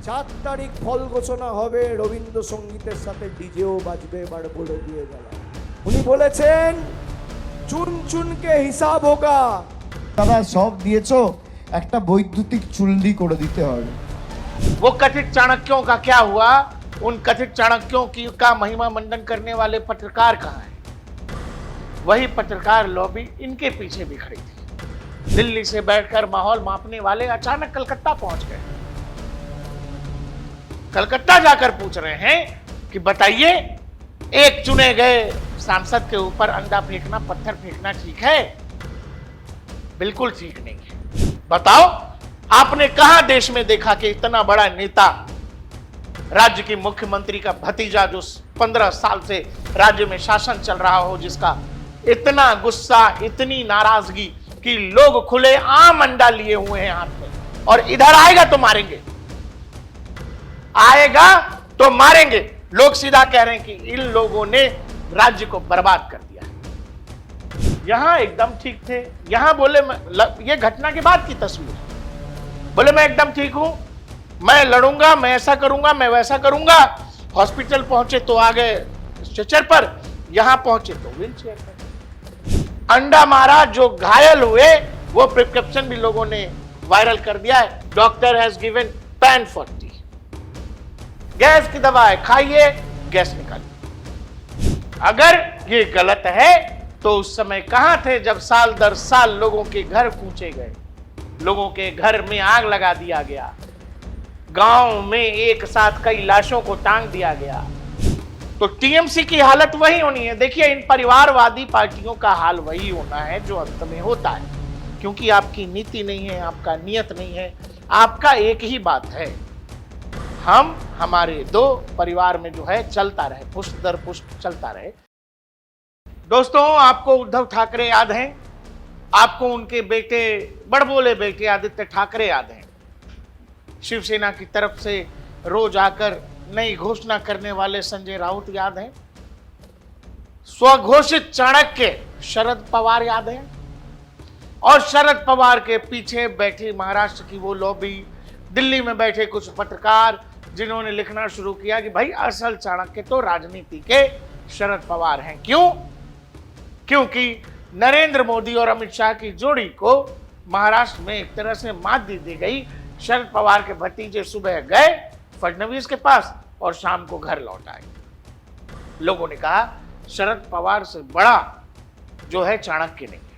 7 তারিখ ফল ঘোষণা হবে, রবীন্দ্রসঙ্গীতের সাথে ডিজেও বাজবে, এবার বলে দিয়ে গেলাম। উনি বলেছেন চুন চুনকে হিসাব হোগা। তারা সব দিয়েছো, একটা বৈদ্যুতিক চুল্লি করে দিতে হবে। वो कथित चाणक्यों का क्या हुआ? उन कथित चाणक्यों की का महिमा मंडन करने वाले पत्रकार कहाँ हैं? वही पत्रकार लॉबी इनके पीछे भी खड़ी थी। दिल्ली से बैठकर माहौल मापने वाले अचानक कलकत्ता पहुंच गए। कलकत्ता जाकर पूछ रहे हैं कि बताइए, एक चुने गए सांसद के ऊपर अंडा फेंकना, पत्थर फेंकना ठीक है? बिल्कुल ठीक नहीं है। बताओ, आपने कहां देश में देखा कि इतना बड़ा नेता, राज्य की मुख्यमंत्री का भतीजा जो 15 साल से राज्य में शासन चल रहा हो, जिसका इतना गुस्सा, इतनी नाराजगी कि लोग खुले आम अंडा लिए हुए हैं हाथ में, और इधर आएगा तो मारेंगे, आएगा तो मारेंगे। लोग सीधा कह रहे हैं कि इन लोगों ने राज्य को बर्बाद कर दिया। यहां एकदम ठीक थे, यहां बोले, ये घटना के बाद की तस्वीर, बोले मैं एकदम ठीक हूं, मैं लड़ूंगा, मैं ऐसा करूंगा, मैं वैसा करूंगा। हॉस्पिटल पहुंचे तो आ गए स्ट्रेचर पर, यहां पहुंचे तो व्हील चेयर पर। अंडा मारा, जो घायल हुए वो प्रिस्क्रिप्शन भी लोगों ने वायरल कर दिया है। Doctor has given pan 40, gas की दवा है, खाइए, गैस निकालिए। अगर ये गलत है तो उस समय कहां थे जब साल दर साल लोगों के घर कूचे गए, लोगों के घर में आग लगा दिया गया, गांव में एक साथ कई लाशों को टांग दिया गया? तो टीएमसी की हालत वही होनी है। देखिए, इन परिवारवादी पार्टियों का हाल वही होना है जो अंत में होता है, क्योंकि आपकी नीति नहीं है, आपका नियत नहीं है, आपका एक ही बात है, हम हमारे दो परिवार में जो है चलता रहे, पुष्ट दर पुष्ट चलता रहे। दोस्तों, आपको उद्धव ठाकरे याद हैं? आपको उनके बेटे, बड़बोले बेटे आदित्य ठाकरे याद हैं? शिवसेना की तरफ से रोज आकर नई घोषणा करने वाले संजय राउत याद हैं? स्वघोषित चाणक्य शरद पवार याद हैं? और शरद पवार के पीछे बैठी महाराष्ट्र की वो लॉबी, दिल्ली में बैठे कुछ पत्रकार जिन्होंने लिखना शुरू किया कि भाई असल चाणक्य तो राजनीति के शरद पवार हैं। क्यों? क्योंकि नरेंद्र मोदी और अमित शाह की जोड़ी को महाराष्ट्र में एक तरह से मात दी गई। शरद पवार के भतीजे सुबह गए फडणवीस के पास और शाम को घर लौट आए। लोगों ने कहा शरद पवार से बड़ा जो है चाणक्य नहीं है।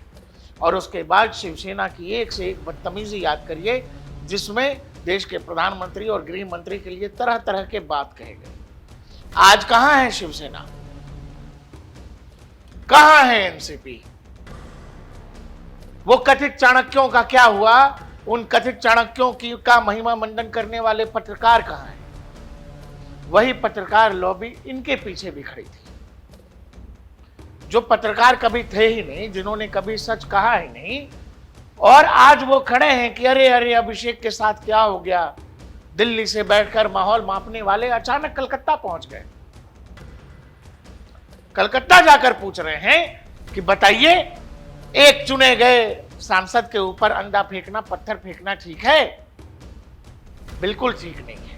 और उसके बाद शिवसेना की एक से एक बदतमीजी याद करिए, जिसमें देश के प्रधानमंत्री और गृह मंत्री के लिए तरह तरह के बात कहे गए। आज कहां है शिवसेना? कहां है एनसीपी? वो कथित चाणक्यों का क्या हुआ? उन कथित चाणक्यों की का महिमा मंडन करने वाले पत्रकार कहां हैं? वही पत्रकार लॉबी इनके पीछे भी खड़ी थी। जो पत्रकार कभी थे ही नहीं, जिन्होंने कभी सच कहा ही नहीं, और आज वो खड़े हैं कि अरे अरे अभिषेक के साथ क्या हो गया? दिल्ली से बैठकर माहौल मापने वाले अचानक कलकत्ता पहुंच गए। कलकत्ता जाकर पूछ रहे हैं कि बताइए, एक चुने गए सांसद के ऊपर अंडा फेंकना, पत्थर फेंकना ठीक है? बिल्कुल ठीक नहीं है।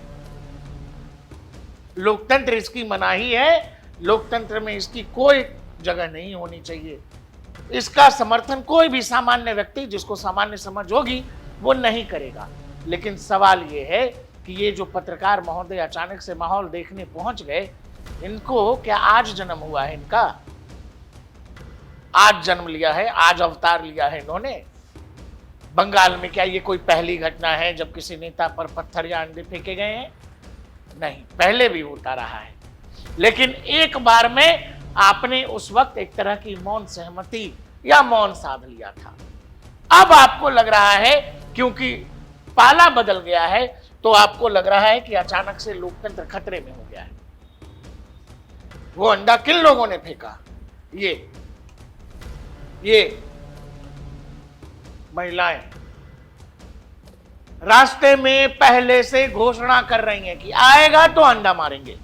लोकतंत्र इसकी मनाही है, लोकतंत्र में इसकी कोई जगह नहीं होनी चाहिए। इसका समर्थन कोई भी सामान्य व्यक्ति, जिसको सामान्य समझ होगी, वो नहीं करेगा। लेकिन सवाल ये है कि ये जो पत्रकार महोदय अचानक से माहौल देखने पहुंच गए, इनको क्या आज जन्म हुआ है? इनका आज जन्म लिया है, आज अवतार लिया है इन्होंने? बंगाल में क्या ये कोई पहली घटना है जब किसी नेता पर पत्थर या अंडे फेंके गए हैं? नहीं, पहले भी होता रहा है। लेकिन एक बार में आपने उस वक्त एक तरह की मौन सहमति या मौन साध लिया था। अब आपको लग रहा है, क्योंकि पाला बदल गया है, तो आपको लग रहा है कि अचानक से लोकतंत्र खतरे में हो गया है। वो अंडा किन लोगों ने फेंका? ये महिलाएं रास्ते में पहले से घोषणा कर रही हैं कि आएगा तो अंडा मारेंगे।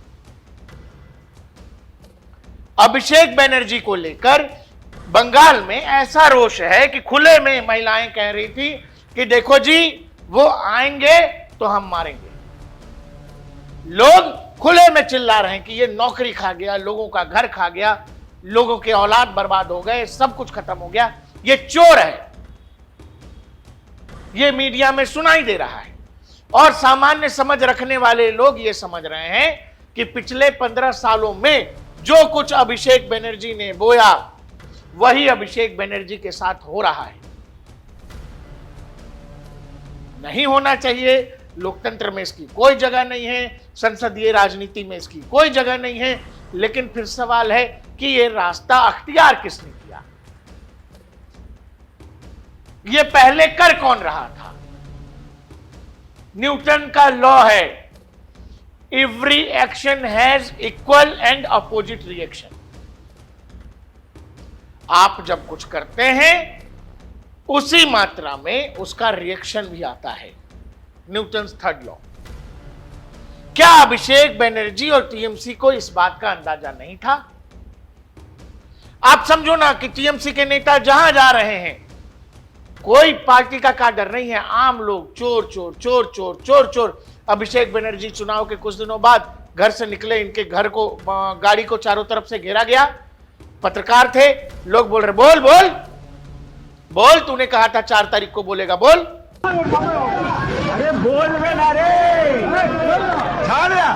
अभिषेक बनर्जी को लेकर बंगाल में ऐसा रोष है कि खुले में महिलाएं कह रही थी कि देखो जी, वो आएंगे तो हम मारेंगे। लोग खुले में चिल्ला रहे हैं कि ये नौकरी खा गया, लोगों का घर खा गया, लोगों के औलाद बर्बाद हो गए, सब कुछ खत्म हो गया, ये चोर है। ये मीडिया में सुनाई दे रहा है और सामान्य समझ रखने वाले लोग ये समझ रहे हैं कि पिछले 15 सालों में जो कुछ अभिषेक बनर्जी ने बोया वही अभिषेक बनर्जी के साथ हो रहा है। नहीं होना चाहिए, लोकतंत्र में इसकी कोई जगह नहीं है, संसदीय राजनीति में इसकी कोई जगह नहीं है, लेकिन फिर सवाल है कि ये रास्ता अख्तियार किसने किया, ये पहले कर कौन रहा था। न्यूटन का लॉ है, every action has equal and opposite reaction. आप जब कुछ करते हैं उसी मात्रा में उसका रिएक्शन भी आता है, न्यूटन्स थर्ड लॉ। क्या अभिषेक बनर्जी और टीएमसी को इस बात का अंदाजा नहीं था? आप समझो ना कि टीएमसी के नेता जहां जा रहे हैं, कोई पार्टी का काडर नहीं है, आम लोग चोर चोर चोर चोर चोर चोर। अभिषेक बनर्जी चुनाव के कुछ दिनों बाद घर से निकले, इनके घर को, गाड़ी को चारों तरफ से घेरा गया। पत्रकार थे, लोग बोल रहे बोल बोल बोल, तूने कहा था 4 तारीख को बोलेगा, बोल। अरे बोल रहे ना रे, छाड़ दिया।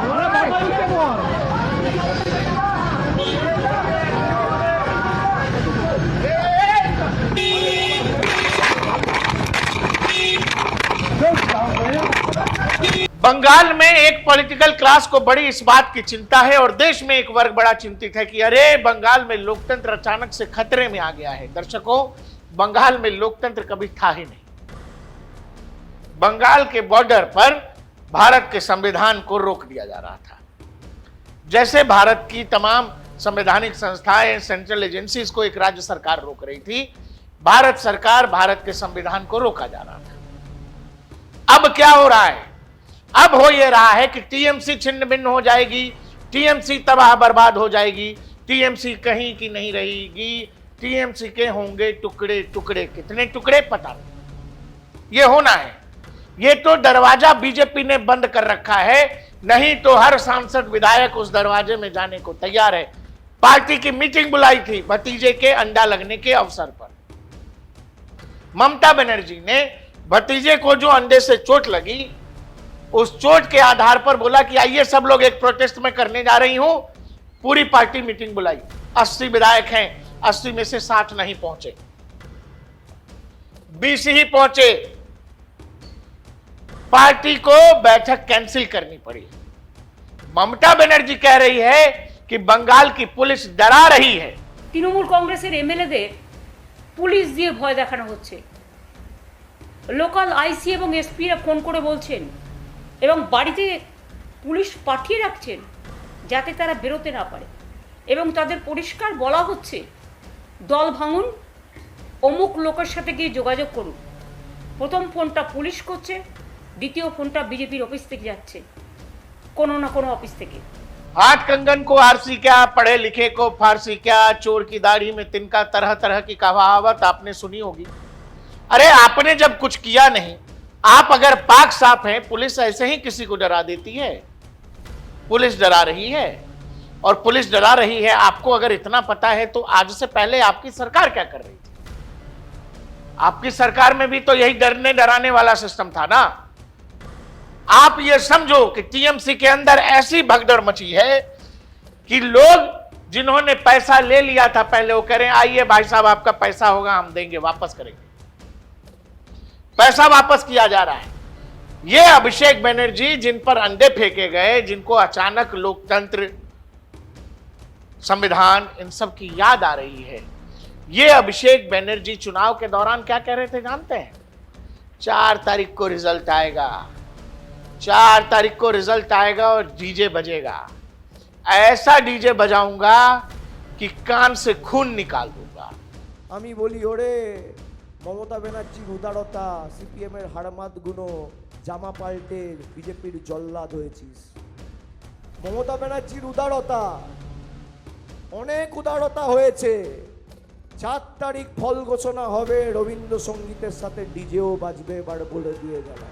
बंगाल में एक पॉलिटिकल क्लास को बड़ी इस बात की चिंता है और देश में एक वर्ग बड़ा चिंतित है कि अरे बंगाल में लोकतंत्र अचानक से खतरे में आ गया है। दर्शकों, बंगाल में लोकतंत्र कभी था ही नहीं। बंगाल के बॉर्डर पर भारत के संविधान को रोक दिया जा रहा था। जैसे भारत की तमाम संवैधानिक संस्थाएं, सेंट्रल एजेंसीज को एक राज्य सरकार रोक रही थी, भारत सरकार, भारत के संविधान को रोका जा रहा था। अब क्या हो रहा है? अब हो यह रहा है कि टीएमसी छिन्न भिन्न हो जाएगी, टीएमसी तबाह बर्बाद हो जाएगी, टीएमसी कहीं की नहीं रहेगी, टीएमसी के होंगे टुकड़े टुकड़े। कितने टुकड़े पता नहीं, ये होना है। ये तो दरवाजा बीजेपी ने बंद कर रखा है, नहीं तो हर सांसद विधायक उस दरवाजे में जाने को तैयार है। पार्टी की मीटिंग बुलाई थी भतीजे के अंडा लगने के अवसर पर। ममता बनर्जी ने भतीजे को जो अंडे से चोट लगी, उस चोट के आधार पर बोला कि आइए सब लोग एक प्रोटेस्ट में करने जा रही हूं। पूरी पार्टी मीटिंग बुलाई, 80 विधायक हैं, 80 में से 60 नहीं पहुंचे, 20 ही पहुंचे। पार्टी को बैठक कैंसिल करनी पड़ी। ममता बनर्जी कह रही है कि बंगाल की पुलिस डरा रही है। তৃণমূল কংগ্রেসের এমএলএদের পুলিশ দিয়ে ভয় দেখানো হচ্ছে। লোকাল আইসি এবং এসপিরা ফোন করে বলছেন এবং বাড়িতে পুলিশ পাঠিয়ে রাখছেন যাতে তারা বেরোতে না পারে, এবং তাদের পরিষ্কার বলা হচ্ছে দল ভাঙুন, অমুক লোকের সাথে গিয়ে যোগাযোগ করুন। প্রথম ফোনটা পুলিশ করছে, দ্বিতীয় ফোনটা বিজেপির অফিস থেকে যাচ্ছে, কোনো না কোনো অফিস থেকে। हाथ कंगन को आरसी क्या, पढ़े लिखे को फारसी क्या, चोर की दाढ़ी में तिनका, तरह तरह की कहावत आपने सुनी होगी। अरे आपने जब कुछ किया नहीं, आप अगर पाक साफ हैं, पुलिस ऐसे ही किसी को डरा देती है? पुलिस डरा रही है, और पुलिस डरा रही है। आपको अगर इतना पता है तो आज से पहले आपकी सरकार क्या कर रही थी? आपकी सरकार में भी तो यही डरने डराने वाला सिस्टम था ना। आप ये समझो कि टीएमसी के अंदर ऐसी भगदड़ मची है कि लोग जिन्होंने पैसा ले लिया था पहले, वो कह रहे हैं आइए भाई साहब आपका पैसा होगा, हम देंगे, वापस करेंगे। पैसा वापस किया जा रहा है। ये अभिषेक बनर्जी जिन पर अंडे फेंके गए, जिनको अचानक लोकतंत्र, संविधान, इन सब की याद आ रही है। ये अभिषेक बनर्जी चुनाव के दौरान क्या कह रहे थे जानते हैं? 4 तारीख को रिजल्ट आएगा, 4 तारीख को रिजल्ट आएगा और डीजे बजेगा। ऐसा डीजे बजाऊंगा कि कान से खून निकाल दूंगा। আমি বলি ওরে মমতা ব্যানার্জির উদারতা, সিপিএম এর হাড়মাত গুনো, জামা পাল্টে বিজেপির জল্লাদ হয়েছিস। মমতা ব্যানার্জির উদারতা, অনেক উদারতা হয়েছে। 4 তারিখ ফল ঘোষণা হবে, রবীন্দ্রসঙ্গীতের সাথে ডিজেও বাজবে, এবার বলে দিয়ে গেলাম।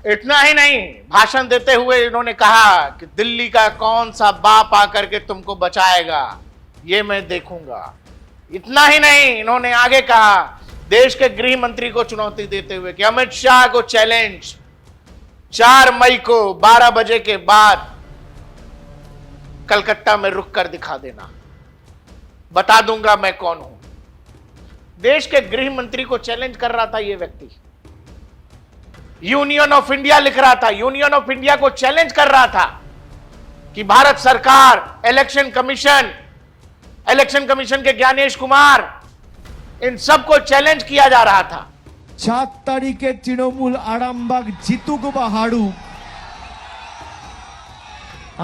इतना ही नहीं, भाषण देते हुए इन्होंने कहा कि दिल्ली का कौन सा बाप आकर के तुमको बचाएगा, ये मैं देखूंगा। इतना ही नहीं, इन्होंने आगे कहा, देश के गृह मंत्री को चुनौती देते हुए कि अमित शाह को चैलेंज, 4 मई को 12 बजे के बाद कलकत्ता में रुक कर दिखा देना, बता दूंगा मैं कौन हूं। देश के गृह मंत्री को चैलेंज कर रहा था यह व्यक्ति। यूनियन ऑफ इंडिया लिख रहा था, यूनियन ऑफ इंडिया को चैलेंज कर रहा था कि भारत सरकार, इलेक्शन कमीशन के ज्ञानेश कुमार, इन सबको चैलेंज किया जा रहा था। 4 তারিখে তৃণমূল আরামবাগ জিতুক বা হারুক,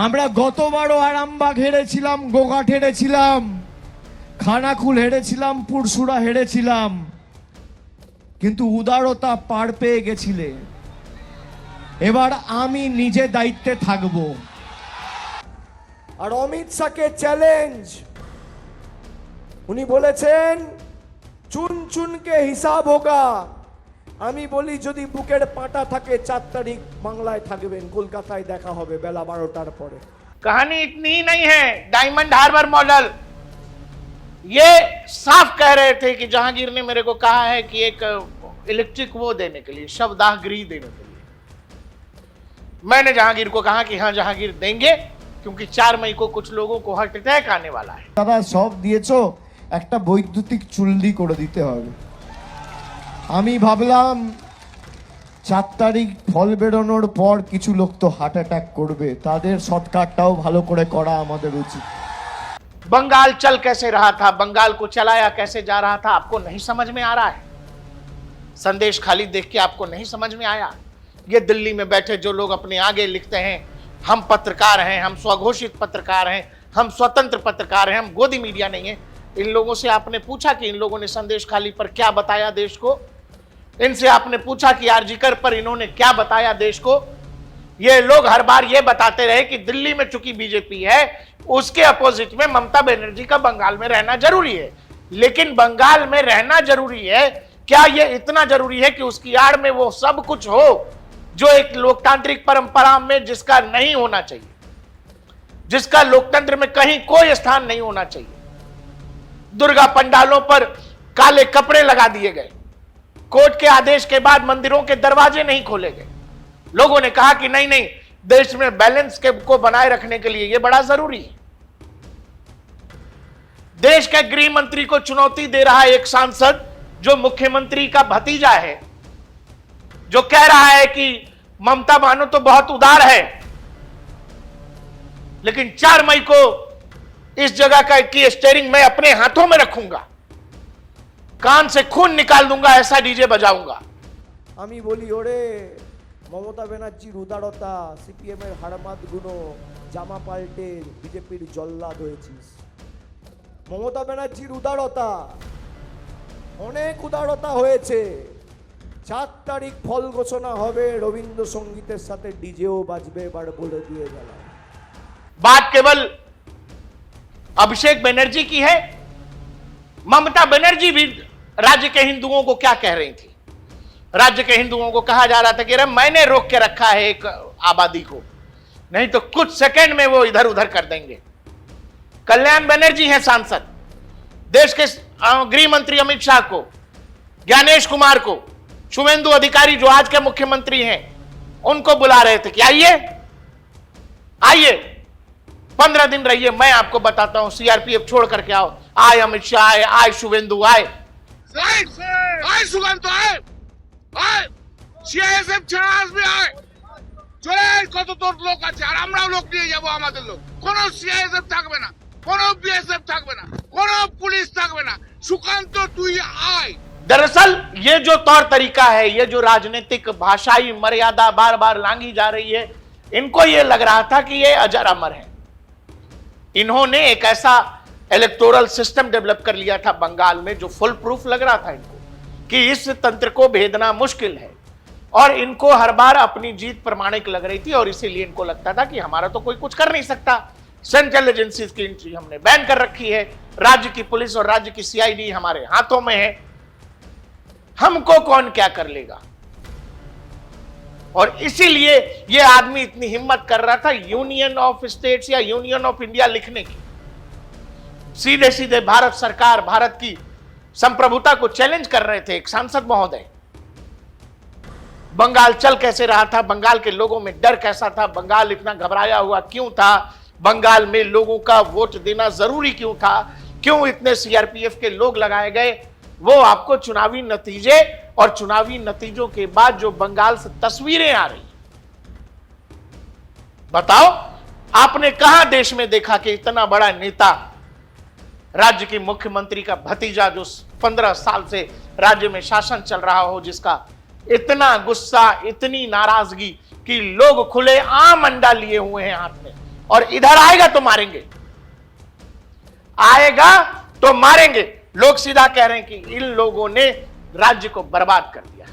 আমরা গতবারও আরামবাগ হেরেছিলাম, গোঘাট হেরেছিলাম, খানাকুল হেরেছিলাম, পুরসুরা হেরেছিলাম, কিন্তু উদারতা পার পেয়ে গেছিলে। এবার আমি নিজে দায়িত্বে থাকবো। আর অমিত শাহকে চ্যালেঞ্জ, উনি বলেছেন চুন চুনকে হিসাব হোগা। আমি বলি যদি বুকের পাটা থাকে 4 তারিখ বাংলায় থাকবেন, কলকাতায় দেখা হবে বেলা 12টার পরে। कहानी इतनी ही नहीं है। डायमंड हार्बर मॉडल, ये साफ कह रहे थे कि जहांगीर ने मेरे को कहा है कि एक इलेक्ट्रिक वो देने के लिए, शवदाह गृह देने के लिए। मैंने जहांगीर को कहा कि हाँ जहांगीर देंगे, क्योंकि 4 मई को कुछ लोगों को हार्ट अटैक आने वाला है। দাদা সব দিয়েছো, একটা বৈদ্যুতিক চুল্লি করে দিতে হবে। আমি ভাবলাম 4 তারিখ ফল বেরোনোর পর কিছু লোক তো হার্ট অ্যাটাক করবে, তাদের সৎকারটাও ভালো করে করা আমাদের উচিত। बंगाल चल कैसे रहा था, बंगाल को चलाया कैसे जा रहा था, आपको नहीं समझ में आ रहा है? संदेश खाली देख के आपको नहीं समझ में आया? ये दिल्ली में बैठे जो लोग अपने आगे लिखते हैं हम पत्रकार हैं, हम स्वघोषित पत्रकार हैं, हम स्वतंत्र पत्रकार हैं, हम गोदी मीडिया नहीं है, इन लोगों से आपने पूछा कि इन लोगों ने संदेश खाली पर क्या बताया देश को? इनसे आपने पूछा कि आरजीकर पर इन्होंने क्या बताया देश को? ये लोग हर बार ये बताते रहे कि दिल्ली में चूंकि बीजेपी है, उसके अपोजिट में ममता बनर्जी का बंगाल में रहना जरूरी है। लेकिन बंगाल में रहना जरूरी है, क्या ये इतना जरूरी है कि उसकी आड़ में वो सब कुछ हो जो एक लोकतांत्रिक परंपरा में जिसका नहीं होना चाहिए, जिसका लोकतंत्र में कहीं कोई स्थान नहीं होना चाहिए? दुर्गा पंडालों पर काले कपड़े लगा दिए गए, कोर्ट के आदेश के बाद मंदिरों के दरवाजे नहीं खोले गए। लोगों ने कहा कि नहीं नहीं, देश में बैलेंस को बनाए रखने के लिए यह बड़ा जरूरी है। देश के गृह मंत्री को चुनौती दे रहा है एक सांसद जो मुख्यमंत्री का भतीजा है, जो कह रहा है कि ममता बानो तो बहुत उदार है, लेकिन 4 मई को इस जगह का की स्टीयरिंग मैं अपने हाथों में रखूंगा, कान से खून निकाल दूंगा, ऐसा डीजे बजाऊंगा। আমি বলি ওরে মমতা ব্যানার্জির উদারতা, সিপিএম এর হারামাত গুণ, জামা পাল্টে বিজেপির জল্লাদ হয়েছিস। মমতা ব্যানার্জির উদারতা, অনেক উদারতা হয়েছে। 4 তারিখ ফল ঘোষণা হবে, রবীন্দ্রসঙ্গীতের সাথে ডিজেও বাজবে, এবার বলে দিয়ে গেলাম। बात केवल अभिषेक बनर्जी की है। ममता बनर्जी भी राज्य के हिंदुओं को क्या कह रही थी? राज्य के हिंदुओं को कहा जा रहा था कि अरे मैंने रोक के रखा है एक आबादी को, नहीं तो कुछ सेकंड में वो इधर उधर कर देंगे। कल्याण बनर्जी हैं सांसद, देश के गृह मंत्री अमित शाह को, ज्ञानेश कुमार को, शुभेंदु अधिकारी जो आज के मुख्यमंत्री हैं, उनको बुला रहे थे कि आइए आइए 15 दिन रहिए, मैं आपको बताता हूं, सीआरपीएफ छोड़ करके आओ। आए अमित शाह आए, आए शुभेंदु आए, আয় সুকান্ত আয় আয় সিআইএসএফ ছাড়া আসবে, আয় চলে আয়, কত তোর লোক আছে, আর আমরাও লোক নিয়ে যাবো, আমাদের লোক। কোনো সিআইএসএফ থাকবে না, কোনো বিএসএফ থাকবে না, কোনো পুলিশ থাকবে না, সুকান্ত তুই আয়। दरअसल ये जो तौर तरीका है, ये जो राजनीतिक भाषाई मर्यादा बार बार लांघी जा रही है, इनको ये लग रहा था कि ये अजर अमर है। इन्होंने एक ऐसा इलेक्टोरल सिस्टम डेवलप कर लिया था बंगाल में जो फुल प्रूफ लग रहा था इनको कि इस तंत्र को भेदना मुश्किल है, और इनको हर बार अपनी जीत प्रमाणिक लग रही थी, और इसीलिए इनको लगता था कि हमारा तो कोई कुछ कर नहीं सकता। सेंट्रल एजेंसीज की एंट्री हमने बैन कर रखी है, राज्य की पुलिस और राज्य की सीआईडी हमारे हाथों में है, हमको कौन क्या कर लेगा। और इसीलिए ये आदमी इतनी हिम्मत कर रहा था यूनियन ऑफ स्टेट्स या यूनियन ऑफ इंडिया लिखने की। सीधे सीधे भारत सरकार, भारत की संप्रभुता को चैलेंज कर रहे थे। एक सांसद महोदय, बंगाल चल कैसे रहा था, बंगाल के लोगों में डर कैसा था, बंगाल इतना घबराया हुआ क्यों था, बंगाल में लोगों का वोट देना जरूरी क्यों था, क्यों इतने सीआरपीएफ के लोग लगाए गए, वो आपको चुनावी नतीजे और चुनावी नतीजों के बाद जो बंगाल से तस्वीरें आ रही, बताओ आपने कहां देश में देखा कि इतना बड़ा नेता, राज्य की मुख्यमंत्री का भतीजा जो 15 साल से राज्य में शासन चल रहा हो, जिसका इतना गुस्सा, इतनी नाराजगी कि लोग खुले आम अंडा लिए हुए हैं हाथ में, और इधर आएगा तो मारेंगे, आएगा तो मारेंगे। लोग सीधा कह रहे हैं कि इन लोगों ने राज्य को बर्बाद कर दिया।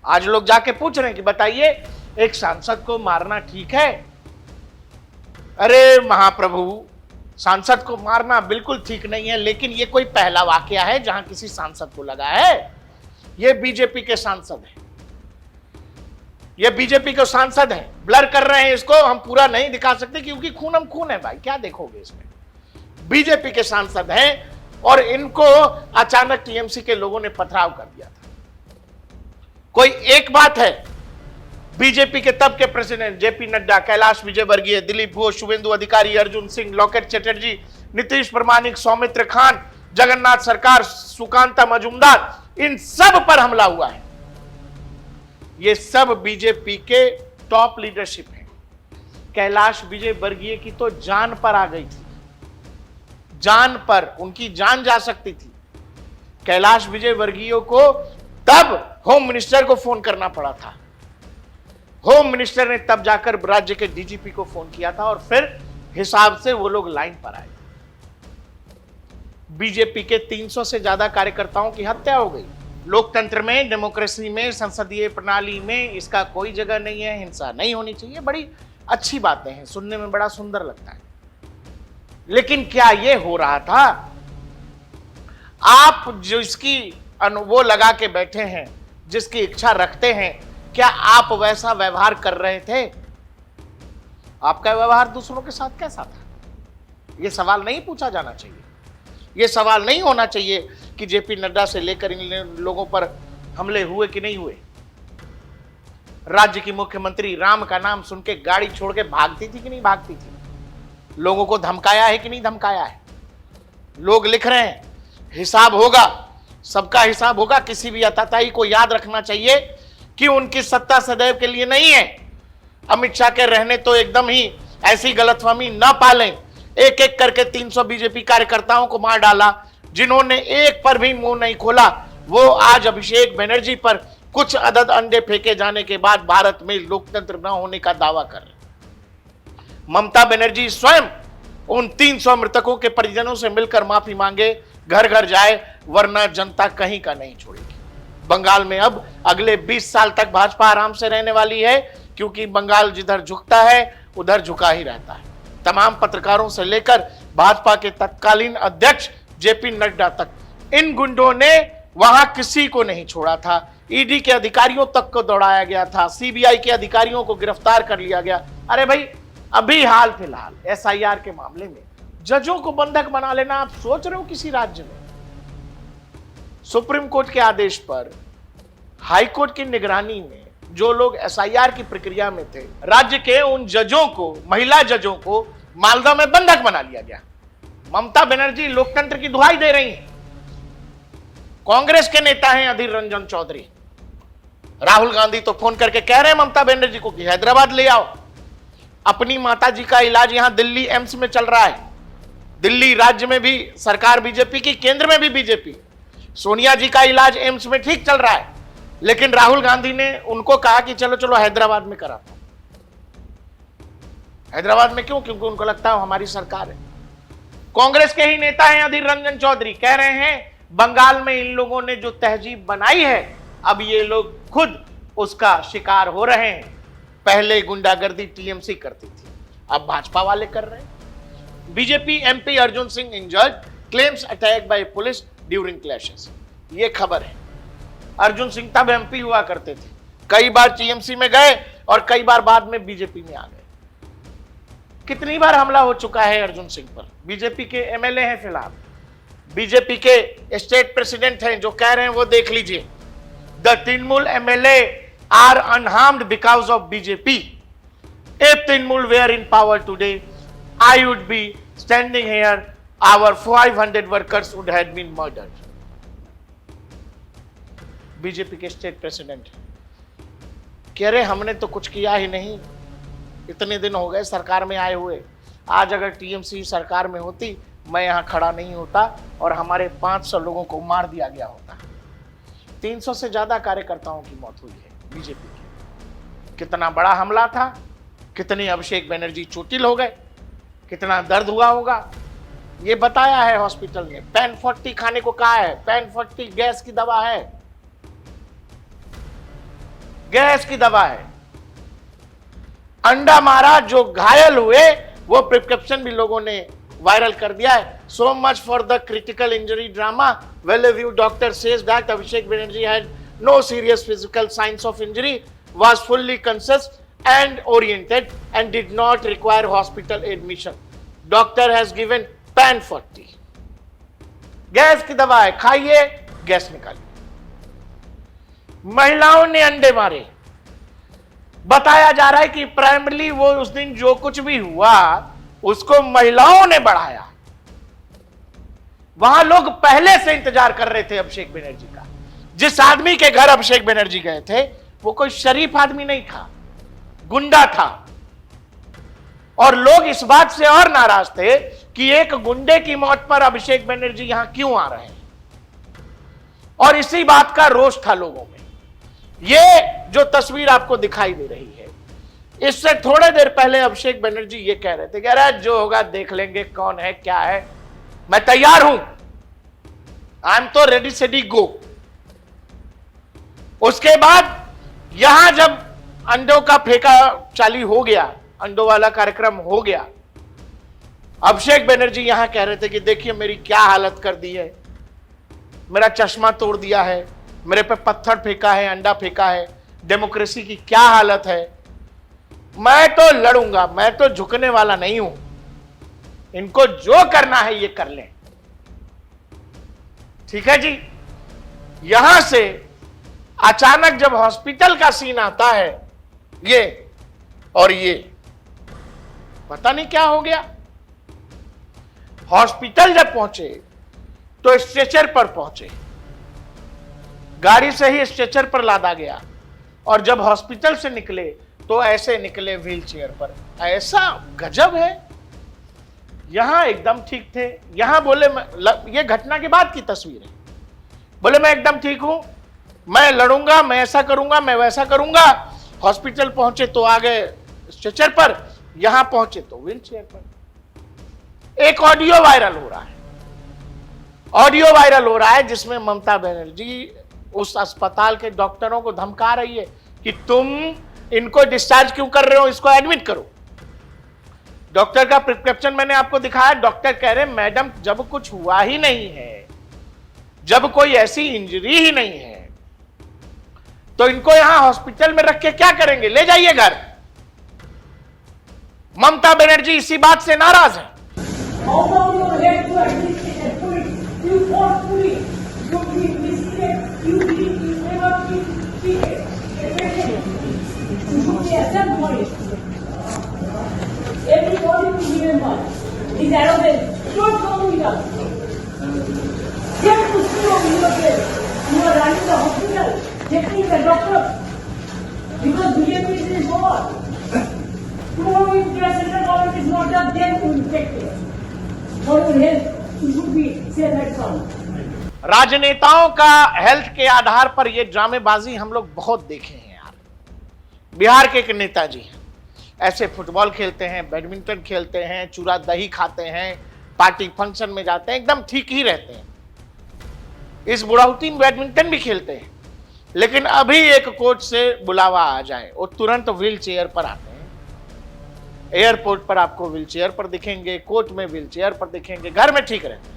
आज लोग जाके पूछ रहे हैं कि बताइए एक सांसद को मारना ठीक है? अरे महाप्रभु, सांसद को मारना बिल्कुल ठीक नहीं है, लेकिन ये कोई पहला वाकया है जहां किसी सांसद को लगा है? ये बीजेपी के सांसद हैं, ये बीजेपी के सांसद हैं, ब्लर कर रहे हैं इसको, हम पूरा नहीं दिखा सकते क्योंकि खून हम खून है भाई, क्या देखोगे इसमें। बीजेपी के सांसद हैं और इनको अचानक टीएमसी के लोगों ने पथराव कर दिया था। कोई एक बात है, बीजेपी के तब के प्रेसिडेंट जेपी नड्डा, कैलाश विजयवर्गीय, दिलीप घोष, शुभेंदु अधिकारी, अर्जुन सिंह, लॉकेट चैटर्जी, नीतीश प्रमाणिक, सौमित्र खान, जगन्नाथ सरकार, सुकांता मजूमदार, इन सब पर हमला हुआ है। ये सब बीजेपी के टॉप लीडरशिप है। कैलाश विजयवर्गीय की तो जान पर आ गई थी, जान पर, उनकी जान जा सकती थी। कैलाश विजयवर्गीय को तब होम मिनिस्टर को फोन करना पड़ा था। होम मिनिस्टर ने तब जाकर राज्य के डीजीपी को फोन किया था और फिर हिसाब से वो लोग लाइन पर आए। बीजेपी के 300 से ज्यादा कार्यकर्ताओं की हत्या हो गई। लोकतंत्र में, डेमोक्रेसी में, संसदीय प्रणाली में इसका कोई जगह नहीं है, हिंसा नहीं होनी चाहिए, बड़ी अच्छी बातें हैं, सुनने में बड़ा सुंदर लगता है। लेकिन क्या ये हो रहा था? आप जिसकी वो लगा के बैठे हैं, जिसकी इच्छा रखते हैं, क्या आप वैसा व्यवहार कर रहे थे? आपका व्यवहार दूसरों के साथ कैसा था? यह सवाल नहीं पूछा जाना चाहिए। यह सवाल नहीं होना चाहिए कि जेपी नड्डा से लेकर इन लोगों पर हमले हुए कि नहीं हुए। राज्य की मुख्यमंत्री राम का नाम सुन के गाड़ी छोड़ के भागती थी कि नहीं भागती थी? लोगों को धमकाया है कि नहीं धमकाया है? लोग लिख रहे हैं, हिसाब होगा, सबका हिसाब होगा। किसी भी अताताई को याद रखना चाहिए कि उनकी सत्ता सदैव के लिए नहीं है। अमित शाह के रहने तो एकदम ही ऐसी गलतफहमी न पालें। एक एक करके 300 बीजेपी कार्यकर्ताओं को मार डाला, जिन्होंने एक पर भी मुंह नहीं खोला। वो आज अभिषेक बनर्जी पर कुछ अदद अंडे फेंके जाने के बाद भारत में लोकतंत्र न होने का दावा कर रहे। ममता बनर्जी स्वयं उन 300 मृतकों के परिजनों से मिलकर माफी मांगे, घर घर जाए, वरना जनता कहीं का नहीं छोड़ेगी। बंगाल में अब अगले 20 साल तक भाजपा आराम से रहने वाली है, क्योंकि बंगाल जिधर झुकता है उधर झुका ही रहता है। तमाम पत्रकारों से लेकर भाजपा के तत्कालीन अध्यक्ष जेपी नड्डा तक, इन गुंडों ने वहां किसी को नहीं छोड़ा था। ईडी के अधिकारियों तक को दौड़ाया गया था, सीबीआई के अधिकारियों को गिरफ्तार कर लिया गया। अरे भाई, अभी हाल फिलहाल एसआईआर के मामले में जजों को बंधक बना लेना आप सोच रहे हो किसी राज्य में? सुप्रीम कोर्ट के आदेश पर हाई कोर्ट की निगरानी में जो लोग एसआईआर की प्रक्रिया में थे, राज्य के उन जजों को, महिला जजों को मालदा में बंधक बना लिया गया। ममता बनर्जी लोकतंत्र की दुहाई दे रही हैं। कांग्रेस के नेता हैं अधीर रंजन चौधरी, राहुल गांधी तो फोन करके कह रहे हैं ममता बनर्जी को कि हैदराबाद ले आओ। अपनी माता जी का इलाज यहां दिल्ली एम्स में चल रहा है। दिल्ली राज्य में भी सरकार बीजेपी की, केंद्र में भी बीजेपी। सोनिया जी का इलाज एम्स में ठीक चल रहा है, लेकिन राहुल गांधी ने उनको कहा कि चलो चलो हैदराबाद में कराता हूं। हैदराबाद में क्यों? क्योंकि उनको लगता है हमारी सरकार है। कांग्रेस के ही नेता हैं अधीर रंजन चौधरी, कह रहे हैं बंगाल में इन लोगों ने जो तहजीब बनाई है, अब ये लोग खुद उसका शिकार हो रहे हैं। पहले गुंडागर्दी टीएमसी करती थी, अब भाजपा वाले कर रहे हैं। BJP MP Arjun Singh injured, claims attack by police during clashes, ये खबर है। अर्जुन सिंह तब एमपी हुआ करते थे, कई बार टीएमसी में गए और कई बार बाद में बीजेपी में आ गए। कितनी बार हमला हो चुका है अर्जुन सिंह पर। बीजेपी के एमएलए हैं, फिलहाल बीजेपी के स्टेट प्रेसिडेंट हैं, जो कह रहे हैं वो देख लीजिए। The Trinamool MLA are unharmed because of BJP. If Trinamool were in power today, I would be standing here. Our 500 workers would have been murdered. BJP के स्टेट प्रेसिडेंट कह रहे हमने तो कुछ किया ही नहीं, इतने दिन हो गए सरकार में आए हुए। आज अगर टीएमसी सरकार में होती, मैं यहां खड़ा नहीं होता और हमारे 500 लोगों को मार दिया गया होता। 300 से ज्यादा कार्यकर्ताओं की मौत हुई है बीजेपी की। कितना बड़ा हमला था, कितने अभिषेक बनर्जी चोटिल हो गए, कितना दर्द हुआ होगा, ये बताया है हॉस्पिटल में। पैन 40 खाने को कहा है, पैन 40 गैस की दवा है, गैस की दवा है। अंडा मारा, जो घायल हुए वो प्रिस्क्रिप्शन भी लोगों ने वायरल कर दिया है। So much for the critical injury drama. Well view doctor says that Abhishek Banerjee had no serious physical signs of injury, was fully conscious and oriented and did not require hospital admission. Doctor has given pan 40. Gas की दवा है, खाइए, gas निकालिए। महिलाओं ने अंडे मारे। बताया जा रहा है कि प्राइमरली वो उस दिन जो कुछ भी हुआ उसको महिलाओं ने बढ़ाया। वहां लोग पहले से इंतजार कर रहे थे अभिषेक बनर्जी का। जिस आदमी के घर अभिषेक बनर्जी गए थे वो कोई शरीफ आदमी नहीं था, गुंडा था। और लोग इस बात से और नाराज थे कि एक गुंडे की मौत पर अभिषेक बनर्जी यहां क्यों आ रहे हैं, और इसी बात का रोष था लोगों में। ये जो तस्वीर आपको दिखाई दे रही है, इससे थोड़े देर पहले अभिषेक बनर्जी ये कह रहे थे कि अरे जो होगा देख लेंगे, कौन है क्या है, मैं तैयार हूं, आई एम तो रेडी सेडी गो। उसके बाद यहां जब अंडों का फेंका चालू हो गया, अंडों वाला कार्यक्रम हो गया, अभिषेक बनर्जी यहां कह रहे थे कि देखिए मेरी क्या हालत कर दी है, मेरा चश्मा तोड़ दिया है, मेरे पे पत्थर फेंका है, अंडा फेंका है, डेमोक्रेसी की क्या हालत है। मैं तो लड़ूंगा, मैं तो झुकने वाला नहीं हूं, इनको जो करना है ये कर लें। ठीक है जी। यहां से अचानक जब हॉस्पिटल का सीन आता है, ये और ये पता नहीं क्या हो गया। हॉस्पिटल जब पहुंचे तो स्ट्रेचर पर पहुंचे, गाड़ी से ही स्ट्रेचर पर लादा गया, और जब हॉस्पिटल से निकले तो ऐसे निकले व्हील चेयर पर। ऐसा गजब है। यहां एकदम ठीक थे, यहां बोले ये घटना के बाद की तस्वीर है, बोले मैं एकदम ठीक हूं, मैं लड़ूंगा, मैं ऐसा करूंगा, मैं वैसा करूंगा। हॉस्पिटल पहुंचे तो आ गए स्ट्रेचर पर, यहां पहुंचे तो व्हील चेयर पर। एक ऑडियो वायरल हो रहा है, ऑडियो वायरल हो रहा है जिसमें ममता बनर्जी उस अस्पताल के डॉक्टरों को धमका रही है कि तुम इनको डिस्चार्ज क्यों कर रहे हो, इसको एडमिट करो। डॉक्टर का प्रिस्क्रिप्शन मैंने आपको दिखाया। डॉक्टर कह रहे मैडम जब कुछ हुआ ही नहीं है, जब कोई ऐसी इंजरी ही नहीं है, तो इनको यहां हॉस्पिटल में रख के क्या करेंगे, ले जाइए घर। ममता बनर्जी इसी बात से नाराज है। Everybody will remember these arrogant. Don't come with us. Get to see over yourself. You are running the hospital, taking the doctor. Because BJP is in power. Tomorrow if the central government is not there, then we will take care. For your health, you should be safe and sound. राजनेताओं का health के आधार पर ये ड्रामेबाजी हम लोग बहुत देखे हैं यार। बिहार के एक नेताजी हैं, ऐसे फुटबॉल खेलते हैं, बैडमिंटन खेलते हैं, चूरा दही खाते हैं, पार्टी फंक्शन में जाते हैं, एकदम ठीक ही रहते हैं। इस बुढ़ाउती में बैडमिंटन भी खेलते हैं, लेकिन अभी एक कोच से बुलावा आ जाए वो तुरंत व्हील चेयर पर आते हैं। एयरपोर्ट पर आपको व्हील चेयर पर दिखेंगे, कोर्ट में व्हील चेयर पर दिखेंगे, घर में ठीक रहते हैं।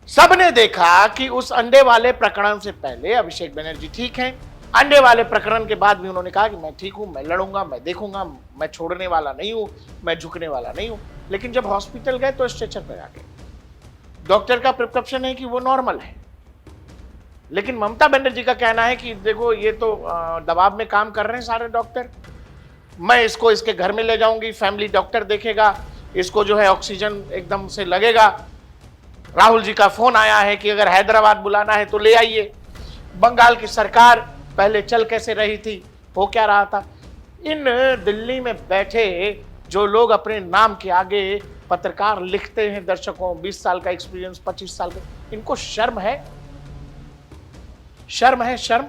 सबने देखा कि उस अंडे वाले प्रकरण से पहले अभिषेक बनर्जी ठीक हैं, अंडे वाले प्रकरण के बाद भी उन्होंने कहा कि मैं ठीक हूं, मैं लड़ूंगा, मैं देखूंगा, मैं छोड़ने वाला नहीं हूं, मैं झुकने वाला नहीं हूं। लेकिन जब हॉस्पिटल गए तो स्ट्रेचर पर आ गए। डॉक्टर का प्रिस्क्रिप्शन है कि वो नॉर्मल है, लेकिन ममता बनर्जी का कहना है कि देखो ये तो दबाव में काम कर रहे हैं सारे डॉक्टर, मैं इसको इसके घर में ले जाऊंगी, फैमिली डॉक्टर देखेगा, इसको जो है ऑक्सीजन एकदम से लगेगा। राहुल जी का फोन आया है कि अगर हैदराबाद बुलाना है तो ले आइए। बंगाल की सरकार पहले चल कैसे रही थी, हो क्या रहा था। इन दिल्ली में बैठे जो लोग अपने नाम के आगे पत्रकार लिखते हैं, दर्शकों 20 साल का एक्सपीरियंस, 25 साल का, इनको शर्म है? शर्म है? शर्म?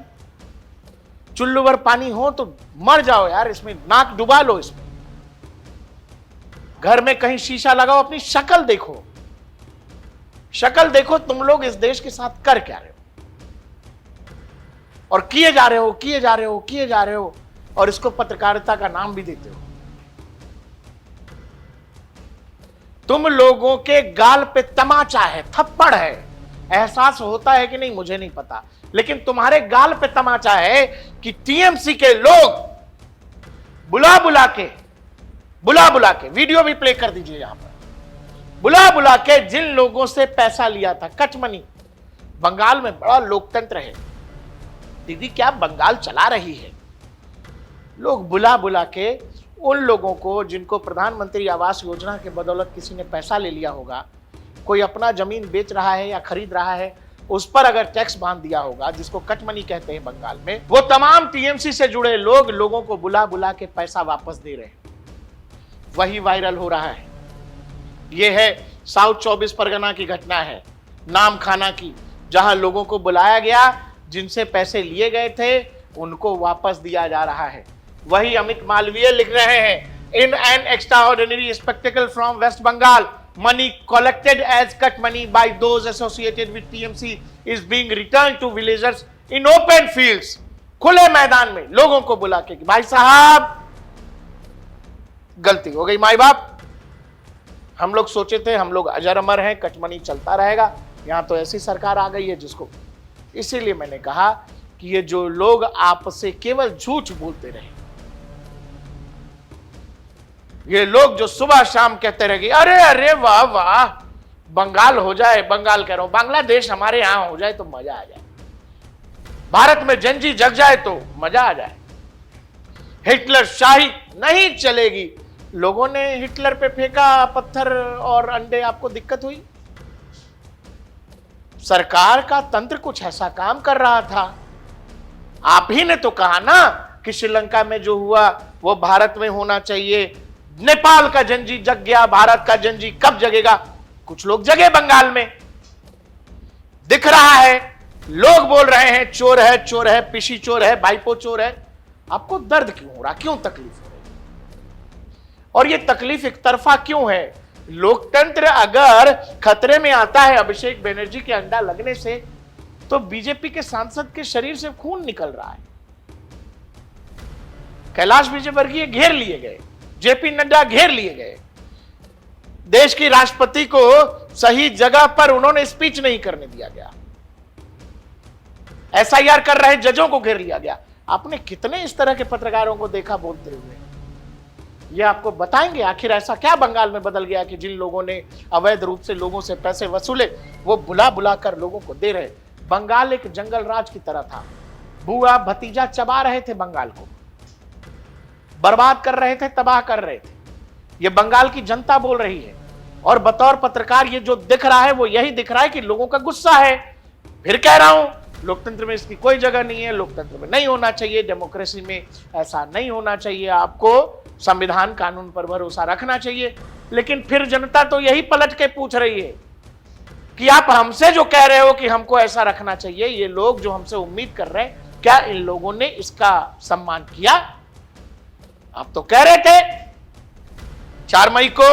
चुल्लू भर पानी हो तो मर जाओ यार, इसमें नाक डुबा लो इसमें। घर में कहीं शीशा लगाओ, अपनी शक्ल देखो, शक्ल देखो तुम लोग इस देश के साथ कर क्या रहे हो, और किए जा रहे हो, किए जा रहे हो, किए जा रहे हो, और इसको पत्रकारिता का नाम भी देते हो। तुम लोगों के गाल पे तमाचा है, थप्पड़ है, एहसास होता है कि नहीं मुझे नहीं पता, लेकिन तुम्हारे गाल पे तमाचा है कि टीएमसी के लोग बुला बुला के वीडियो भी प्ले कर दीजिए यहां पर, बुला बुला के जिन लोगों से पैसा लिया था, कट मनी। बंगाल में बड़ा लोकतंत्र है दीदी, क्या बंगाल चला रही है। लोग बुला बुला के उन लोगों को जिनको प्रधानमंत्री आवास योजना के बदौलत किसी ने पैसा ले लिया होगा, कोई अपना जमीन बेच रहा है या खरीद रहा है, उस पर अगर टैक्स बांध दिया होगा, जिसको कट मनी कहते हैं बंगाल में, वो तमाम टीएमसी से जुड़े लोग लोगों को बुला बुला के पैसा वापस दे रहे हैं। वही वायरल हो रहा है। यह है साउथ 24 परगना की घटना है, नाम खाना की, जहां लोगों को बुलाया गया, जिनसे पैसे लिए गए थे उनको वापस दिया जा रहा है। वही अमित मालवीय लिख रहे हैं, in an extraordinary spectacle from West Bengal, money collected as cut money by those associated with TMC is being returned to villagers in open fields। खुले मैदान में लोगों को बुला के कि भाई साहब गलती हो गई, माई बाप, हम लोग सोचे थे हम लोग अजर अमर हैं, कट मनी चलता रहेगा, यहां तो ऐसी सरकार आ गई है जिसको। इसीलिए मैंने कहा कि ये जो लोग आपस से केवल झूठ बोलते रहे, ये लोग जो सुबह शाम कहते रहे अरे अरे वाह वाह बंगाल हो जाए, बंगाल कह रहा हूं बांग्लादेश हमारे यहां हो जाए तो मजा आ जाए, भारत में जनजी जग जाए तो मजा आ जाए, हिटलर शाही नहीं चलेगी। लोगों ने हिटलर पे फेंका पत्थर और अंडे, आपको दिक्कत हुई? सरकार का तंत्र कुछ ऐसा काम कर रहा था। आप ही ने तो कहा ना कि श्रीलंका में जो हुआ वो भारत में होना चाहिए, नेपाल का जनजी जग गया, भारत का जनजी कब जगेगा? कुछ लोग जगे बंगाल में, दिख रहा है, लोग बोल रहे हैं चोर है, चोर है, पिशी चोर है, भाईपो चोर है। आपको दर्द क्यों हो रहा, क्यों तकलीफ हो रही, और ये तकलीफ एक तरफा क्यों है? लोकतंत्र अगर खतरे में आता है अभिषेक बनर्जी के अंडा लगने से, तो बीजेपी के सांसद के शरीर से खून निकल रहा है। कैलाश विजयवर्गीय घेर लिए गए, जेपी नड्डा घेर लिए गए, देश की राष्ट्रपति को सही जगह पर उन्होंने स्पीच नहीं करने दिया गया, एसआईआर कर रहे जजों को घेर लिया गया। आपने कितने इस तरह के पत्रकारों को देखा बोलते हुए? ये आपको बताएंगे आखिर ऐसा क्या बंगाल में बदल गया कि जिन लोगों ने अवैध रूप से लोगों से पैसे वसूले वो बुला बुला कर लोगों को दे रहे। बंगाल एक जंगल राज की तरह था, बुआ भतीजा चबा रहे थे बंगाल को, बर्बाद कर रहे थे, तबाह कर रहे थे। ये बंगाल की जनता बोल रही है, और बतौर पत्रकार ये जो दिख रहा है वो यही दिख रहा है कि लोगों का गुस्सा है। फिर कह रहा हूं, लोकतंत्र में इसकी कोई जगह नहीं है, लोकतंत्र में नहीं होना चाहिए, डेमोक्रेसी में ऐसा नहीं होना चाहिए, आपको संविधान कानून पर भरोसा रखना चाहिए। लेकिन फिर जनता तो यही पलट के पूछ रही है कि आप हमसे जो कह रहे हो कि हमको ऐसा रखना चाहिए, ये लोग जो हमसे उम्मीद कर रहे हैं, क्या इन लोगों ने इसका सम्मान किया? आप तो कह रहे थे 4 मई को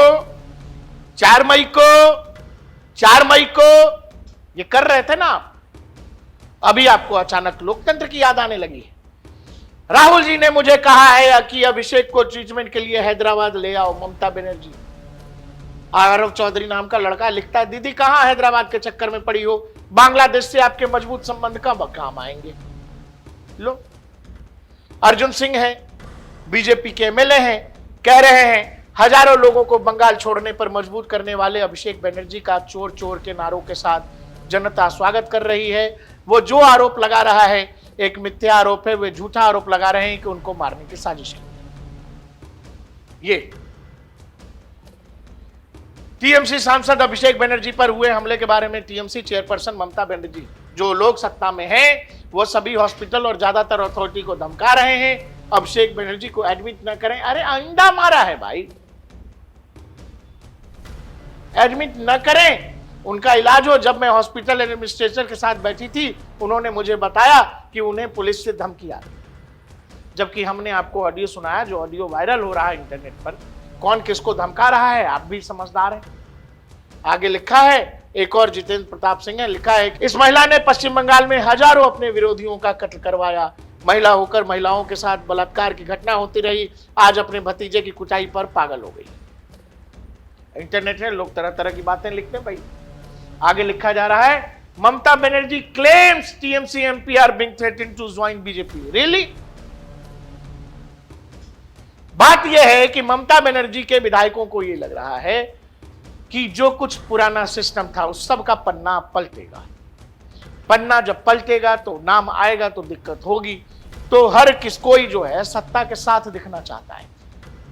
ये कर रहे थे ना आप, अभी आपको अचानक लोकतंत्र की याद आने लगी है। राहुल जी ने मुझे कहा है कि अभिषेक को ट्रीटमेंट के लिए हैदराबाद ले आओ, ममता बनर्जी। आरव चौधरी नाम का लड़का लिखता है, दीदी कहां हैदराबाद के चक्कर में पड़ी हो, बांग्लादेश से आपके मजबूत संबंध कब काम आएंगे। लो, अर्जुन सिंह है, बीजेपी के एमएलए हैं, कह रहे हैं हजारों लोगों को बंगाल छोड़ने पर मजबूर करने वाले अभिषेक बनर्जी का चोर चोर के नारों के साथ जनता स्वागत कर रही है। वो जो आरोप लगा रहा है एक मिथ्या आरोप है, वे झूठा आरोप लगा रहे हैं कि उनको मारने की साजिश है। ये टीएमसी सांसद अभिषेक बनर्जी पर हुए हमले के बारे में टीएमसी चेयरपर्सन ममता बनर्जी, जो लोग सत्ता में हैं वो सभी हॉस्पिटल और ज्यादातर अथॉरिटी को धमका रहे हैं अभिषेक बनर्जी को एडमिट न करें। अरे अंडा मारा है भाई, एडमिट न करें, उनका इलाज हो। जब मैं हॉस्पिटल एडमिनिस्ट्रेटर के साथ बैठी थी उन्होंने मुझे बताया कि उन्हें पुलिस से धमकी आ रही, जबकि हमने आपको ऑडियो सुनाया, जो ऑडियो वायरल हो रहा है इंटरनेट पर। कौन किसको धमका रहा है आप भी समझदार हैं। आगे लिखा है, एक और जितेंद्र प्रताप सिंह है, लिखा है इस महिला ने पश्चिम बंगाल में हजारों अपने विरोधियों का कत्ल करवाया, महिला होकर महिलाओं के साथ बलात्कार की घटना होती रही, आज अपने भतीजे की कुटाई पर पागल हो गई। इंटरनेट में लोग तरह तरह की बातें लिखते हैं भाई। आगे लिखा जा रहा है, Mamata Banerjee claims TMC MP are being threatened to join BJP. Really? बात यह है कि ममता बनर्जी के विधायकों को यह लग रहा है कि जो कुछ पुराना सिस्टम था उस सब का पन्ना पलटेगा। पन्ना जब पलटेगा तो नाम आएगा तो दिक्कत होगी। तो हर कोई जो है सत्ता के साथ दिखना चाहता है।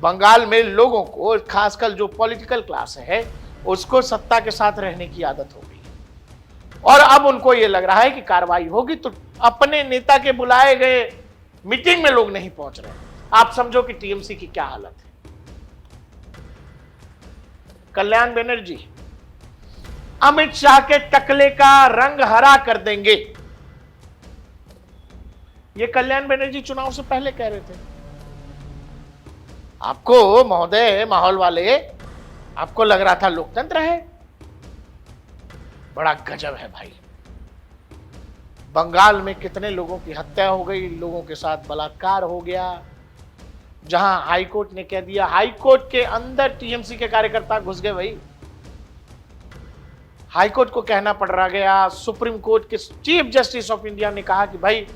बंगाल में लोगों को, खासकर जो पॉलिटिकल क्लास है, उसको सत्ता के साथ रहने की आदत हो गई और अब उनको यह लग रहा है कि कार्रवाई होगी तो अपने नेता के बुलाए गए मीटिंग में लोग नहीं पहुंच रहे। आप समझो कि टीएमसी की क्या हालत है। कल्याण बनर्जी अमित शाह के टकले का रंग हरा कर देंगे, ये कल्याण बनर्जी चुनाव से पहले कह रहे थे। आपको महोदय, माहौल वाले, आपको लग रहा था लोकतंत्र है। बड़ा गजब है भाई। बंगाल में कितने लोगों की हत्या हो गई, लोगों के साथ बलात्कार हो गया, जहां हाईकोर्ट ने कह दिया, हाईकोर्ट के अंदर टीएमसी के कार्यकर्ता घुस गए भाई। हाईकोर्ट को कहना पड़ रहा गया। सुप्रीम कोर्ट के चीफ जस्टिस ऑफ इंडिया ने कहा कि भाई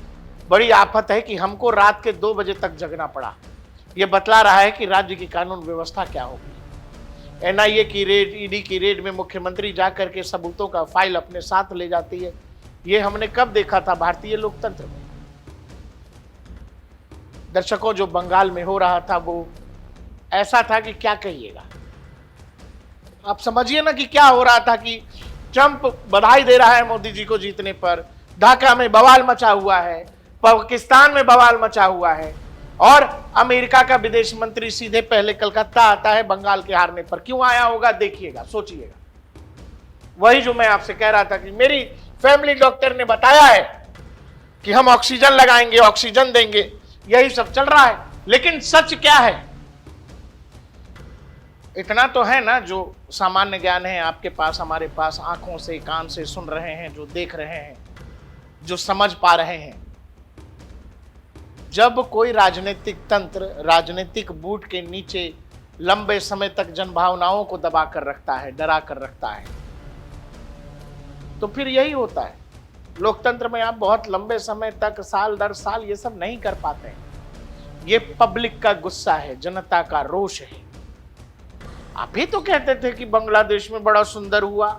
बड़ी आफत है कि हमको रात के 2 बजे तक जगना पड़ा। यह बतला रहा है कि राज्य की कानून व्यवस्था क्या होगी। एनआईए की रेड, ईडी की रेड में मुख्यमंत्री जाकर के सबूतों का फाइल अपने साथ ले जाती है। यह हमने कब देखा था भारतीय लोकतंत्र में। दर्शकों, जो बंगाल में हो रहा था वो ऐसा था कि क्या कहिएगा। आप समझिए ना कि क्या हो रहा था कि ट्रंप बधाई दे रहा है मोदी जी को जीतने पर, ढाका में बवाल मचा हुआ है, पाकिस्तान में बवाल मचा हुआ है और अमेरिका का विदेश मंत्री सीधे पहले कलकत्ता आता है बंगाल के हारने पर। क्यों आया होगा देखिएगा, सोचिएगा। वही जो मैं आपसे कह रहा था कि मेरी फैमिली डॉक्टर ने बताया है कि हम ऑक्सीजन लगाएंगे, ऑक्सीजन देंगे, यही सब चल रहा है। लेकिन सच क्या है? इतना तो है ना, जो सामान्य ज्ञान है आपके पास, हमारे पास, आंखों से कान से सुन रहे हैं, जो देख रहे हैं, जो समझ पा रहे हैं। जब कोई राजनीतिक तंत्र राजनीतिक बूट के नीचे लंबे समय तक जनभावनाओं को दबा कर रखता है, डरा कर रखता है, तो फिर यही होता है। लोकतंत्र में आप बहुत लंबे समय तक, साल दर साल, ये सब नहीं कर पाते हैं। ये पब्लिक का गुस्सा है, जनता का रोष है। आप ही तो कहते थे कि बांग्लादेश में बड़ा सुंदर हुआ,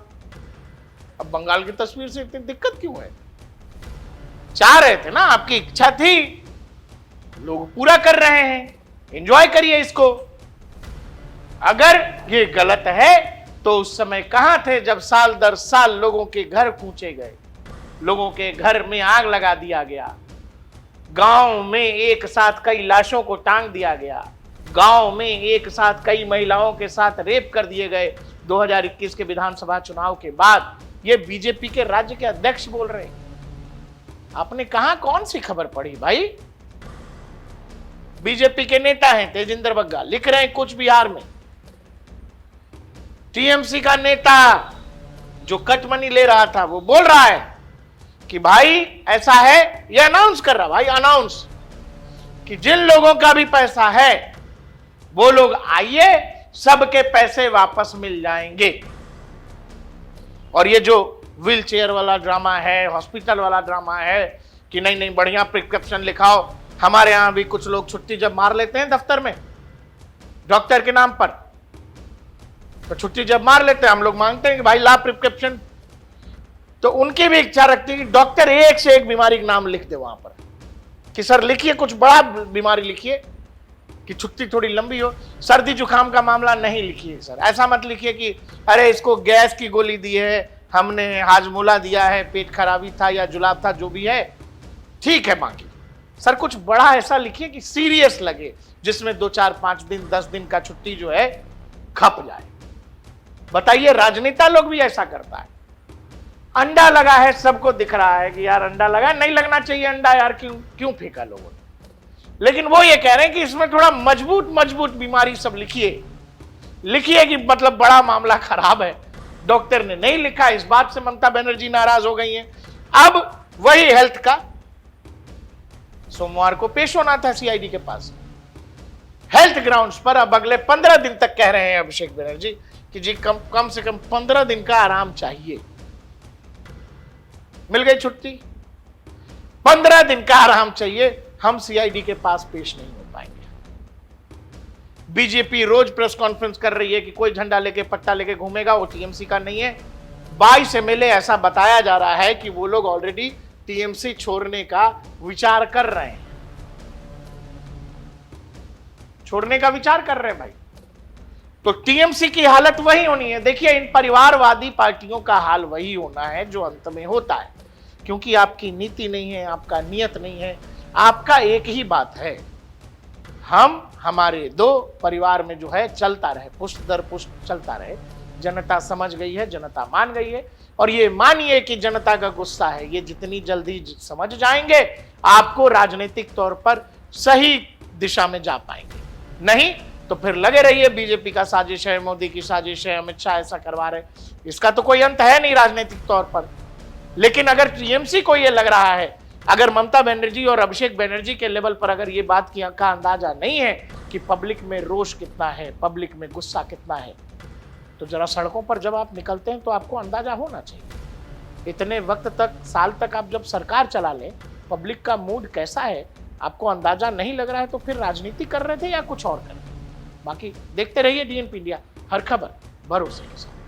अब बंगाल की तस्वीर से इतनी दिक्कत क्यों है? चाह रहे थे ना, आपकी इच्छा थी, लोग पूरा कर रहे हैं, एंजॉय करिए इसको। अगर ये गलत है तो उस समय कहां थे जब साल दर साल लोगों के घर कूचे गए, लोगों के घर में आग लगा दिया गया, गांव में एक साथ कई लाशों को टांग दिया गया, गांव में एक साथ कई महिलाओं के साथ रेप कर दिए गए 2021 के विधानसभा चुनाव के बाद। ये बीजेपी के राज्य के अध्यक्ष बोल रहे हैं। आपने कहा कौन सी खबर पढ़ी भाई? बीजेपी के नेता हैं तेजिंदर बग्गा, लिख रहे हैं कुछ बिहार में। टीएमसी का नेता जो कट मनी ले रहा था वो बोल रहा है कि भाई ऐसा है, ये अनाउंस कर रहा भाई, अनाउंस कि जिन लोगों का भी पैसा है वो लोग आइए, सबके पैसे वापस मिल जाएंगे। और ये जो व्हील चेयर वाला ड्रामा है, हॉस्पिटल वाला ड्रामा है कि नहीं नहीं बढ़िया प्रिस्क्रिप्शन लिखाओ, हमारे यहां भी कुछ लोग छुट्टी जब मार लेते हैं दफ्तर में डॉक्टर के नाम पर, तो छुट्टी जब मार लेते हैं हम लोग मांगते हैं कि भाई ला प्रिस्क्रिप्शन, तो उनकी भी इच्छा रखती है कि डॉक्टर एक से एक बीमारी का नाम लिख दे वहां पर कि सर लिखिए कुछ बड़ा बीमारी लिखिए कि छुट्टी थोड़ी लंबी हो। सर्दी जुकाम का मामला नहीं लिखिए सर, ऐसा मत लिखिए कि अरे इसको गैस की गोली दी है, हमने हाजमोला दिया है, पेट खराबी था या जुलाब था, जो भी है ठीक है, बाकी सर कुछ बड़ा ऐसा लिखिए कि सीरियस लगे, जिसमें 2 4 5 दिन 10 दिन का छुट्टी जो है खप जाए। बताइए, राजनेता लोग भी ऐसा करता है। अंडा लगा है, सबको दिख रहा है कि यार अंडा लगा, नहीं लगना चाहिए अंडा यार, क्यों फेंका लोगों ने, लेकिन वो ये कह रहे हैं कि इसमें थोड़ा मजबूत बीमारी सब लिखिए कि मतलब बड़ा मामला खराब है। डॉक्टर ने नहीं लिखा, इस बात से ममता बनर्जी नाराज हो गई हैं। अब वही हेल्थ का सोमवार को पेश होना था सीआईडी के पास हेल्थ ग्राउंड्स पर। अब अगले 15 दिन तक कह रहे हैं अभिषेक बनर्जी कि जी कम से कम 15 दिन का आराम चाहिए। मिल गई छुट्टी, 15 दिन का आराम चाहिए, हम सीआईडी के पास पेश नहीं हो पाएंगे। बीजेपी रोज प्रेस कॉन्फ्रेंस कर रही है कि कोई झंडा लेके पट्टा लेके घूमेगा, वो टीएमसी का नहीं है। 22 एमएलए ऐसा बताया जा रहा है कि वो लोग ऑलरेडी टीएमसी छोड़ने का विचार कर रहे हैं, छोड़ने का विचार कर रहे हैं भाई। तो टीएमसी की हालत वही होनी है। देखिए, इन परिवारवादी पार्टियों का हाल वही होना है जो अंत में होता है, क्योंकि आपकी नीति नहीं है, आपका नियत नहीं है, आपका एक ही बात है, हम हमारे 2 परिवार में जो है चलता रहे, पुष्ट दर पुष्ट चलता रहे। जनता समझ गई है, जनता मान गई है, और ये मानिए कि जनता का गुस्सा है, ये जितनी जल्दी समझ जाएंगे आपको राजनीतिक तौर पर सही दिशा में जा पाएंगे। नहीं तो फिर लगे रहिए बीजेपी का साजिश है, मोदी की साजिश है, अमित शाह ऐसा करवा रहे, इसका तो कोई अंत है नहीं राजनीतिक तौर पर। लेकिन अगर टीएमसी को यह लग रहा है, अगर ममता बनर्जी और अभिषेक बनर्जी के लेवल पर अगर ये बात का अंदाजा नहीं है कि पब्लिक में रोष कितना है, पब्लिक में गुस्सा कितना है, तो जरा सड़कों पर जब आप निकलते हैं तो आपको अंदाजा होना चाहिए। इतने वक्त तक, साल तक आप जब सरकार चला लें, पब्लिक का मूड कैसा है आपको अंदाजा नहीं लग रहा है, तो फिर राजनीति कर रहे थे या कुछ और कर रहे थे। बाकी देखते रहिए डीएनपी इंडिया, हर खबर भरोसे के साथ।